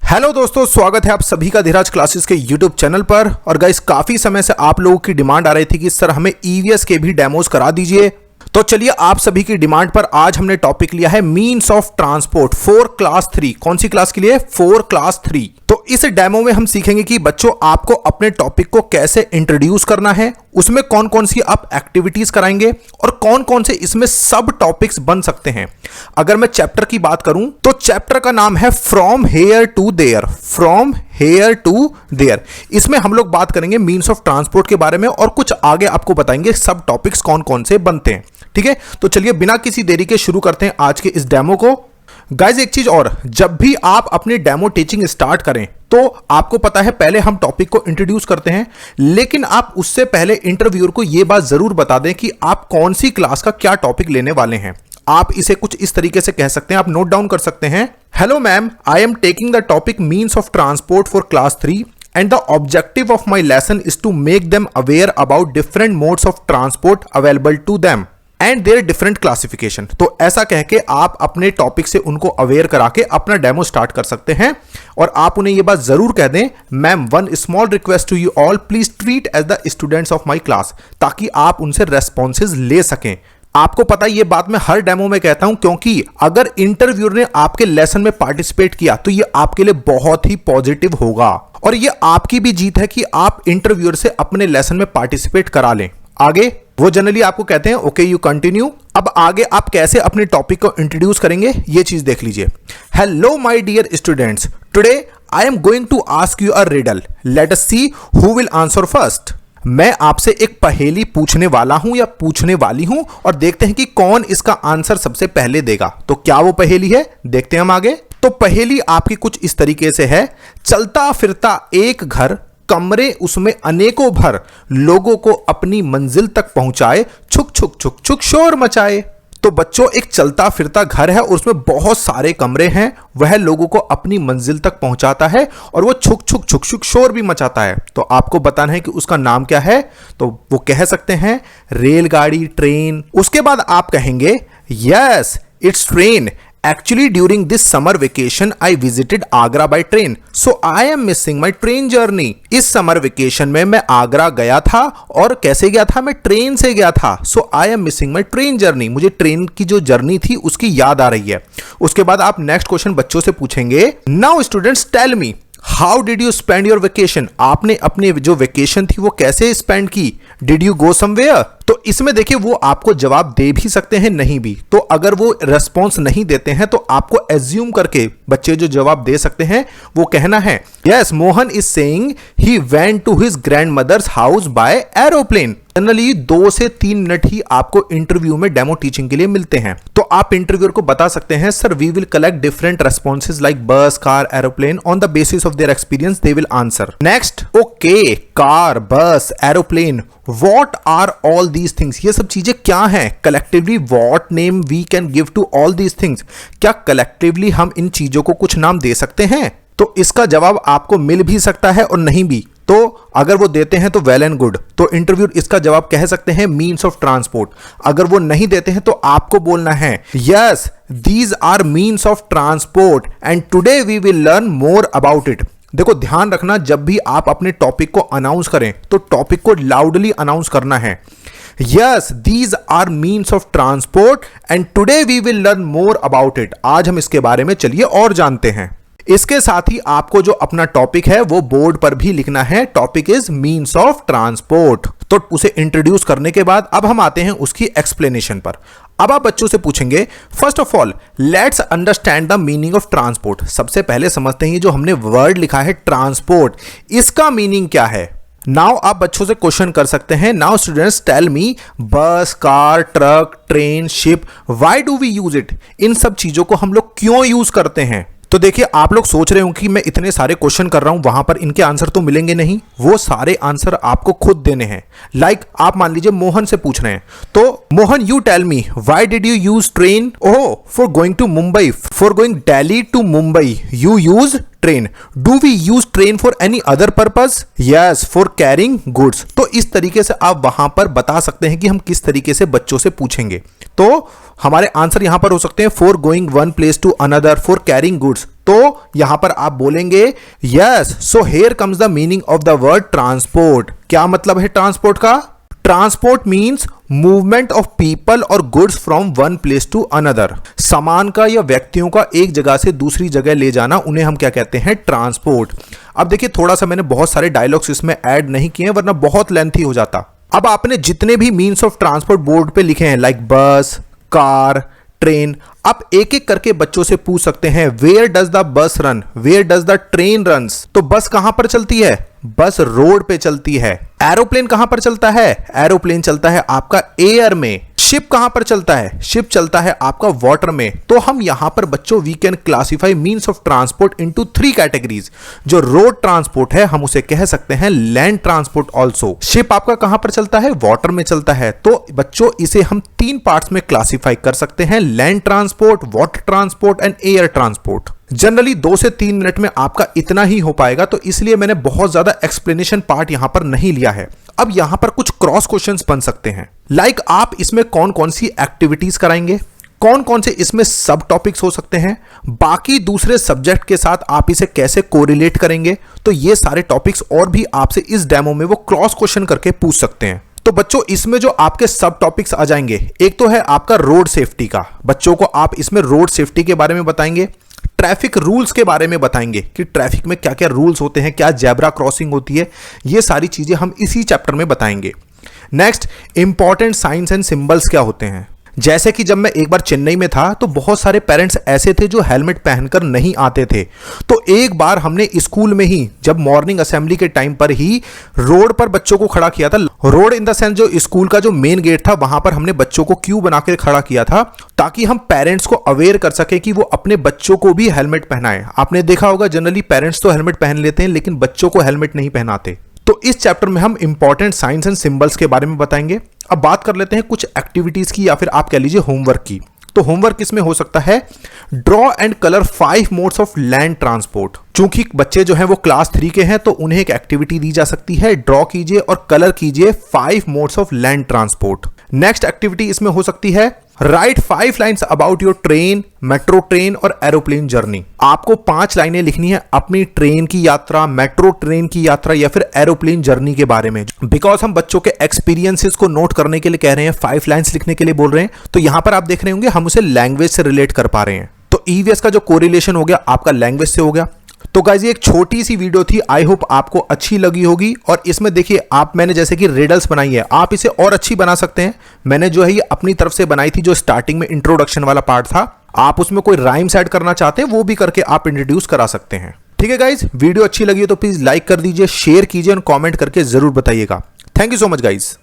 Hello दोस्तों, स्वागत है आप सभी का धीराज क्लासेस के यूट्यूब चैनल पर। और गाइस, काफी समय से आप लोगों की डिमांड आ रही थी कि सर हमें ईवीएस के भी डेमोज करा दीजिए। तो चलिए, आप सभी की डिमांड पर आज हमने टॉपिक लिया है means of transport for class 3। कौन सी क्लास के लिए? For class 3। तो इस डेमो में हम सीखेंगे कि बच्चों आपको अपने टॉपिक को कैसे इंट्रोड्यूस करना है, उसमें कौन कौन सी आप एक्टिविटीज कराएंगे और कौन कौन से इसमें सब टॉपिक्स बन सकते हैं। अगर मैं चैप्टर की बात करूं तो चैप्टर का नाम है from here to there. From here to there, इसमें हम लोग बात करेंगे मीन्स ऑफ ट्रांसपोर्ट के बारे में और कुछ आगे आपको बताएंगे सब टॉपिक्स कौन कौन से बनते हैं। ठीक है, तो चलिए बिना किसी देरी के शुरू करते हैं आज के इस डेमो को। गाइज, एक चीज और, जब भी आप अपनी डेमो टीचिंग स्टार्ट करें तो आपको पता है पहले हम टॉपिक को इंट्रोड्यूस करते हैं, लेकिन आप उससे पहले इंटरव्यूअर को यह बात जरूर बता दें कि आप कौन सी क्लास का क्या टॉपिक लेने वाले हैं। आप इसे कुछ इस तरीके से कह सकते हैं, आप नोट डाउन कर सकते हैं। Hello ma'am, I am taking the topic means of transport for class 3 and the objective of my lesson is to make them aware about different modes of transport available to them and their different classification। तो ऐसा कह के आप अपने topic से उनको aware करा के अपना डेमो स्टार्ट कर सकते हैं। और आप उन्हें ये बात जरूर कह दें, ma'am one small request to you all, please treat as the students of my class, ताकि आप उनसे रेस्पॉन्सेज ले सकें। आपको पता है ये बात मैं हर डेमो में कहता हूं, क्योंकि अगर इंटरव्यूअर ने आपके लेसन में पार्टिसिपेट किया तो ये आपके लिए बहुत ही पॉजिटिव होगा और ये आपकी भी जीत है कि आप इंटरव्यूअर से अपने लेसन में पार्टिसिपेट करा लें। आगे वो जनरली आपको कहते हैं ओके यू कंटिन्यू। अब आगे आप कैसे अपने टॉपिक को इंट्रोड्यूस करेंगे ये चीज देख लीजिए। Hello my dear students, today I am going to ask you a riddle, let us see who will answer first. मैं आपसे एक पहेली पूछने वाला हूं या पूछने वाली हूं और देखते हैं कि कौन इसका आंसर सबसे पहले देगा। तो क्या वो पहेली है, देखते हैं हम आगे। तो पहेली आपकी कुछ इस तरीके से है, चलता फिरता एक घर, कमरे उसमें अनेकों भर, लोगों को अपनी मंजिल तक पहुंचाए, छुक छुक छुक छुक शोर मचाए। तो बच्चों, एक चलता फिरता घर है और उसमें बहुत सारे कमरे हैं, वह लोगों को अपनी मंजिल तक पहुंचाता है और वो छुक छुक छुक छुक शोर भी मचाता है। तो आपको बताना है कि उसका नाम क्या है। तो वो कह सकते हैं रेलगाड़ी, ट्रेन। उसके बाद आप कहेंगे yes it's train, actually during this summer vacation I visited Agra by train, so I am missing my train journey। इस समर वेकेशन में मैं आगरा गया था और कैसे गया था? मैं ट्रेन से गया था। so I am missing my train journey, मुझे ट्रेन की जो जर्नी थी उसकी याद आ रही है। उसके बाद आप नेक्स्ट क्वेश्चन बच्चों से पूछेंगे, now students tell me how did you spend your vacation. आपने अपनी जो वेकेशन थी वो कैसे स्पेंड की? Did you go somewhere? तो इसमें देखिए वो आपको जवाब दे भी सकते हैं, नहीं भी। तो अगर वो रेस्पॉन्स नहीं देते हैं तो आपको एज्यूम करके बच्चे जो जवाब दे सकते हैं वो कहना है yes Mohan is saying he went to his grandmother's house by aeroplane. Generally 2 से 3 मिनट ही आपको इंटरव्यू में डेमो टीचिंग के लिए मिलते हैं। तो आप इंटरव्यूअर को बता सकते हैं sir we will collect different responses like bus, car, aeroplane, on the basis of their experience they will answer. Next, okay, car, bus, aeroplane, what are all these things? ये सब चीजें क्या हैं? Collectively what name we can give to all these things? क्या collectively हम इन चीजों को कुछ नाम दे सकते हैं? तो इसका जवाब आपको मिल भी सकता है और नहीं भी। तो अगर वो देते हैं तो वेल एंड गुड, तो इंटरव्यू इसका जवाब कह सकते हैं मीन्स ऑफ ट्रांसपोर्ट। अगर वो नहीं देते हैं तो आपको बोलना है yes these are means of transport and today we will learn more about it. देखो ध्यान रखना, जब भी आप अपने टॉपिक को अनाउंस करें तो टॉपिक को लाउडली अनाउंस करना है। Yes these are means of transport and today we will learn more about it. आज हम इसके बारे में चलिए और जानते हैं। इसके साथ ही आपको जो अपना टॉपिक है वो बोर्ड पर भी लिखना है, topic is means of transport. तो उसे इंट्रोड्यूस करने के बाद अब हम आते हैं उसकी एक्सप्लेनेशन पर। अब आप बच्चों से पूछेंगे first of all let's understand the meaning of transport. सबसे पहले समझते हैं जो हमने वर्ड लिखा है ट्रांसपोर्ट, इसका मीनिंग क्या है। नाउ आप बच्चों से क्वेश्चन कर सकते हैं, now students tell me bus, car, truck, train, ship, why do we use it? इन सब चीजों को हम लोग क्यों यूज करते हैं? तो देखिए आप लोग सोच रहे हो कि मैं इतने सारे क्वेश्चन कर रहा हूं, वहां पर इनके आंसर तो मिलेंगे नहीं। वो सारे आंसर आपको खुद देने हैं। लाइक आप मान लीजिए मोहन से पूछ रहे हैं, तो Mohan you tell me why did you use train? Oh, for going to Mumbai, for going Delhi to Mumbai you use train. Do we use train for any other purpose? Yes, for carrying goods. तो इस तरीके से आप वहां पर बता सकते हैं कि हम किस तरीके से बच्चों से पूछेंगे। तो हमारे आंसर यहां पर हो सकते हैं for going one place to another, for carrying goods. तो यहां पर आप बोलेंगे yes. So here comes the meaning of the word transport. क्या मतलब है ट्रांसपोर्ट का? Transport means movement of people और goods from one place to another. सामान का या व्यक्तियों का एक जगह से दूसरी जगह ले जाना, उन्हें हम क्या कहते हैं? ट्रांसपोर्ट। अब देखिए, थोड़ा सा मैंने बहुत सारे डायलॉग्स इसमें ऐड नहीं किए हैं, वरना बहुत लेंथी हो जाता। अब आपने जितने भी मीन्स ऑफ ट्रांसपोर्ट बोर्ड पे लिखे हैं, लाइक बस, कार, ट्रेन, आप एक एक करके बच्चों से पूछ सकते हैं where does the bus run, where does the train runs. तो बस कहां पर चलती है? बस रोड पे चलती है। एरोप्लेन कहां पर चलता है? एरोप्लेन चलता है आपका एयर में। शिप कहां पर चलता है? शिप चलता है आपका वाटर में। तो हम यहां पर बच्चों we can classify means of transport into 3 categories. जो रोड ट्रांसपोर्ट है हम उसे कह सकते हैं लैंड ट्रांसपोर्ट ऑल्सो। शिप आपका कहां पर चलता है? वाटर में चलता है। तो बच्चों इसे हम 3 पार्ट्स में क्लासिफाई कर सकते हैं, land transport, water transport and air transport. Generally 2 से 3 मिनट में आपका इतना ही हो पाएगा, तो इसलिए मैंने बहुत ज्यादा एक्सप्लेनेशन पार्ट यहां पर नहीं लिया है। अब यहां पर कुछ क्रॉस क्वेश्चंस बन सकते हैं, लाइक आप इसमें कौन कौन सी एक्टिविटीज कराएंगे, कौन कौन से इसमें सब टॉपिक्स हो सकते हैं, बाकी दूसरे सब्जेक्ट के साथ आप इसे कैसे कोरिलेट करेंगे। तो ये सारे टॉपिक्स और भी आपसे इस डेमो में वो क्रॉस क्वेश्चन करके पूछ सकते हैं। तो बच्चों इसमें जो आपके सब टॉपिक्स आ जाएंगे, एक तो है आपका रोड सेफ्टी का। बच्चों को आप इसमें रोड सेफ्टी के बारे में बताएंगे, ट्रैफिक रूल्स के बारे में बताएंगे कि ट्रैफिक में क्या क्या रूल्स होते हैं, क्या जेब्रा क्रॉसिंग होती है, ये सारी चीजें हम इसी चैप्टर में बताएंगे। Next, important science and symbols क्या होते हैं। जैसे कि जब मैं एक बार चेन्नई में था तो बहुत सारे पेरेंट्स ऐसे थे जो हेलमेट पहनकर नहीं आते थे। तो एक बार हमने स्कूल में ही जब मॉर्निंग असेंबली के टाइम पर ही रोड पर बच्चों को खड़ा किया था। रोड इन द सेंस जो स्कूल का जो मेन गेट था वहां पर हमने बच्चों को क्यू बना के खड़ा किया था, ताकि हम पेरेंट्स को अवेयर कर सके कि वो अपने बच्चों को भी हेलमेट पहनाए। आपने देखा होगा जनरली पेरेंट्स तो हेलमेट पहन लेते हैं लेकिन बच्चों को हेलमेट नहीं पहनाते। तो इस चैप्टर में हम इंपॉर्टेंट साइंस एंड सिंबल्स के बारे में बताएंगे। अब बात कर लेते हैं कुछ एक्टिविटीज की, या फिर आप कह लीजिए होमवर्क की। तो होमवर्क इसमें हो सकता है draw and colour 5 modes of land transport. चूंकि बच्चे जो हैं वो क्लास 3 के हैं तो उन्हें एक एक्टिविटी दी जा सकती है, ड्रॉ कीजिए और कलर कीजिए 5 modes of land transport. Next activity इसमें हो सकती है right 5 lines about your train, metro train और एरोप्लेन जर्नी। आपको 5 लाइनें लिखनी है अपनी ट्रेन की यात्रा, मेट्रो ट्रेन की यात्रा या फिर एरोप्लेन जर्नी के बारे में। बिकॉज हम बच्चों के एक्सपीरियंसेस को नोट करने के लिए कह रहे हैं, 5 लाइन्स लिखने के लिए बोल रहे हैं, तो यहां पर आप देख रहे होंगे हम उसे लैंग्वेज से रिलेट कर पा रहे हैं। तो ईवीएस का जो कोरिलेशन हो गया आपका लैंग्वेज से हो गया। तो गाइस ये एक छोटी सी वीडियो थी, आई होप आपको अच्छी लगी होगी। और इसमें देखिए मैंने जैसे कि रिडल्स बनाई है, आप इसे और अच्छी बना सकते हैं। मैंने जो है ये अपनी तरफ से बनाई थी, जो स्टार्टिंग में इंट्रोडक्शन वाला पार्ट था। आप उसमें कोई राइम्स ऐड करना चाहते हैं वो भी करके आप इंट्रोड्यूस करा सकते हैं। ठीक है गाइज, वीडियो अच्छी लगी हो तो प्लीज लाइक कर दीजिए, शेयर कीजिए और कॉमेंट करके जरूर बताइएगा। Thank you so much guys.